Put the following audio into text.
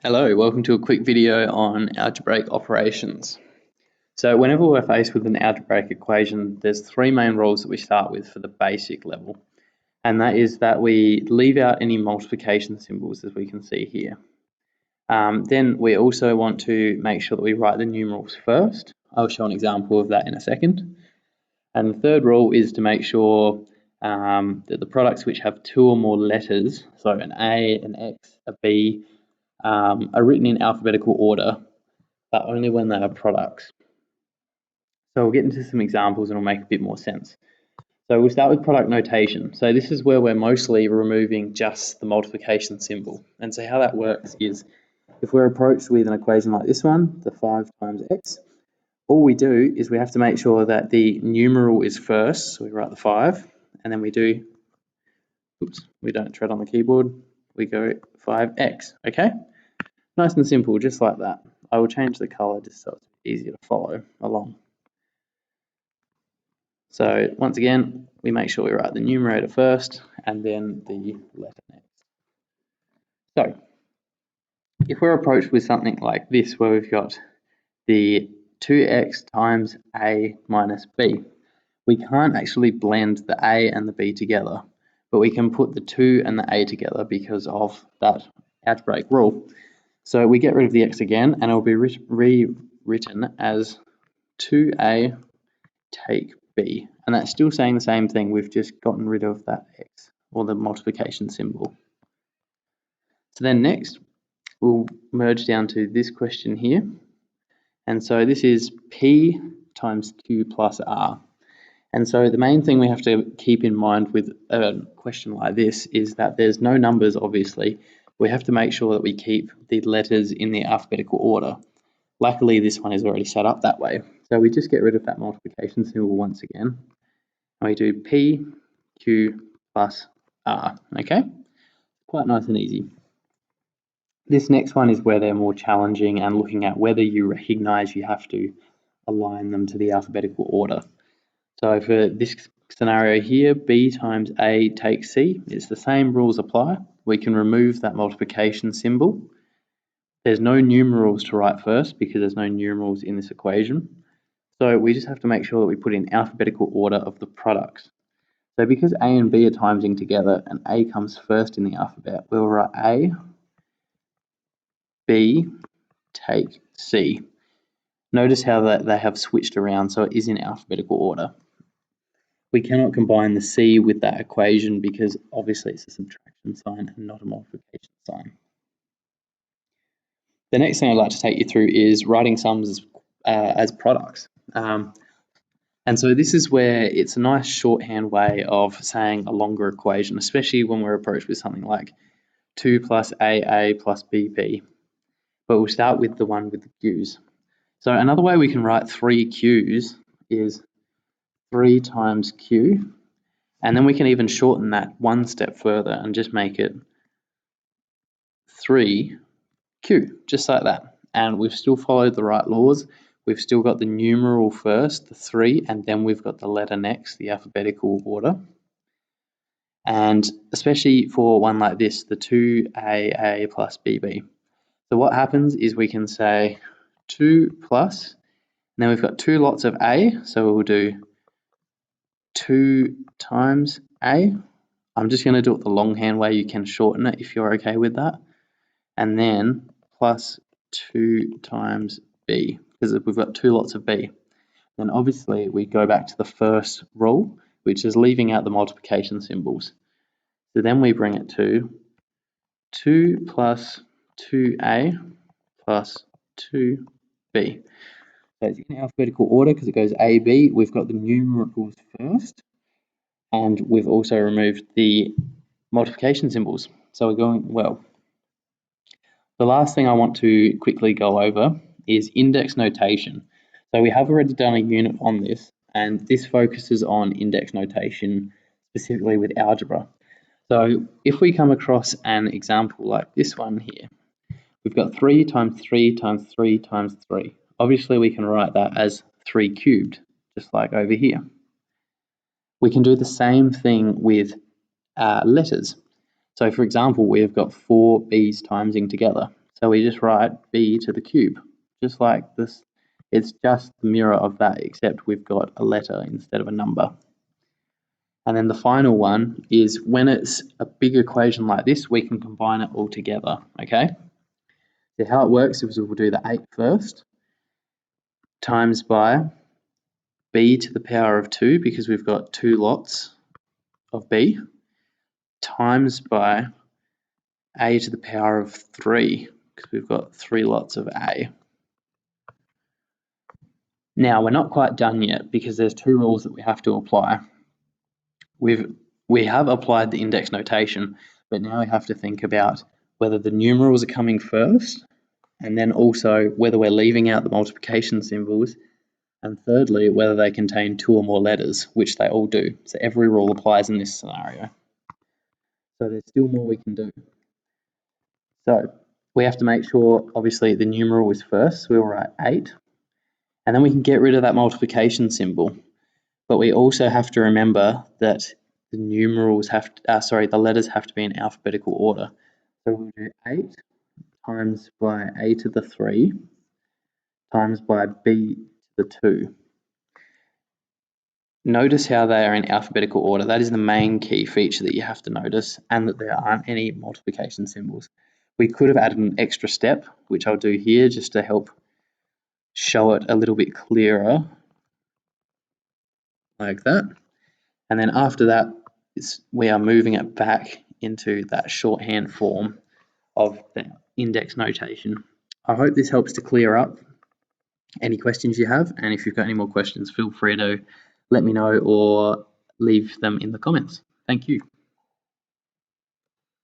Hello, welcome to a quick video on algebraic operations. So whenever we're faced with an algebraic equation, there's three main rules that we start with for the basic level. And that is that we leave out any multiplication symbols, as we can see here. Then we also want to make sure that we write the numerals first. I'll show an example of that in a second. And the third rule is to make sure that the products which have two or more letters, so an A, an X, a B, are written in alphabetical order, but only when they are products. So we'll get into some examples and it'll make a bit more sense. So we'll start with product notation. So this is where we're mostly removing just the multiplication symbol. And so how that works is if we're approached with an equation like this one, the 5 times x, all we do is we have to make sure that the numeral is first. So we write the 5 and then we do, we don't tread on the keyboard, we go 5x, okay? Nice and simple, just like that. I will change the color just so it's easier to follow along. So once again, we make sure we write the numerator first and then the letter next. So if we're approached with something like this, where we've got the 2x times a minus b, we can't actually blend the a and the b together, but we can put the 2 and the a together because of that algebraic rule. So we get rid of the x again, and it will be rewritten as 2a take b. And that's still saying the same thing. We've just gotten rid of that x, or the multiplication symbol. So then next, we'll merge down to this question here. And so this is p times q plus r. And so the main thing we have to keep in mind with a question like this is that there's no numbers, obviously. We have to make sure that we keep the letters in the alphabetical order. Luckily, this one is already set up that way. So we just get rid of that multiplication symbol once again. And we do P, Q plus R, okay? Quite nice and easy. This next one is where they're more challenging and looking at whether you recognize you have to align them to the alphabetical order. So for this scenario here, B times A takes C, it's the same rules apply. We can remove that multiplication symbol. There's no numerals to write first because there's no numerals in this equation. So we just have to make sure that we put in alphabetical order of the products. So because A and B are timesing together and A comes first in the alphabet, we'll write A, B, take C. Notice how that they have switched around, so it is in alphabetical order. We cannot combine the C with that equation because obviously it's a subtraction sign and not a multiplication sign. The next thing I'd like to take you through is writing sums as products. And so this is where it's a nice shorthand way of saying a longer equation, especially when we're approached with something like 2 plus AA plus BP. But we'll start with the one with the Q's. So another way we can write 3 Q's is 3 times Q. And then we can even shorten that one step further and just make it 3Q, just like that. And we've still followed the right laws. We've still got the numeral first, the 3, and then we've got the letter next, the alphabetical order. And especially for one like this, the 2AA plus BB. So what happens is we can say 2 plus, and then we've got 2 lots of A, so we'll do 2 times A. I'm just going to do it the longhand way. You can shorten it if you're okay with that. And then plus 2 times B, because we've got 2 lots of B. Then obviously we go back to the first rule, which is leaving out the multiplication symbols. So then we bring it to 2 plus 2A plus 2B. So it's in alphabetical order because it goes A, B. We've got the numerals first, and we've also removed the multiplication symbols. So we're going well. The last thing I want to quickly go over is index notation. So we have already done a unit on this, and this focuses on index notation specifically with algebra. So if we come across an example like this one here, we've got 3 times 3 times 3 times 3. Obviously we can write that as 3 cubed, just like over here. We can do the same thing with letters. So for example, we've got 4 B's timesing together. So we just write b to the cube, just like this. It's just the mirror of that, except we've got a letter instead of a number. And then the final one is when it's a big equation like this, we can combine it all together, okay? So how it works is we'll do the 8 first, times by b to the power of 2, because we've got 2 lots of b, times by a to the power of 3, because we've got 3 lots of a. Now, we're not quite done yet, because there's 2 rules that we have to apply. We have applied the index notation, but now we have to think about whether the numerals are coming first, and then also whether we're leaving out the multiplication symbols, and thirdly, whether they contain 2 or more letters, which they all do. So every rule applies in this scenario. So there's still more we can do. So we have to make sure, obviously, the numeral is first, so we'll write 8, and then we can get rid of that multiplication symbol. But we also have to remember that the numerals the letters have to be in alphabetical order. So we'll do 8 times by a to the 3 times by b to the 2. Notice how they are in alphabetical order. That is the main key feature that you have to notice, and that there aren't any multiplication symbols. We could have added an extra step, which I'll do here just to help show it a little bit clearer, like that. And then after that, we are moving it back into that shorthand form of the index notation. I hope this helps to clear up any questions you have, and if you've got any more questions, feel free to let me know or leave them in the comments. Thank you.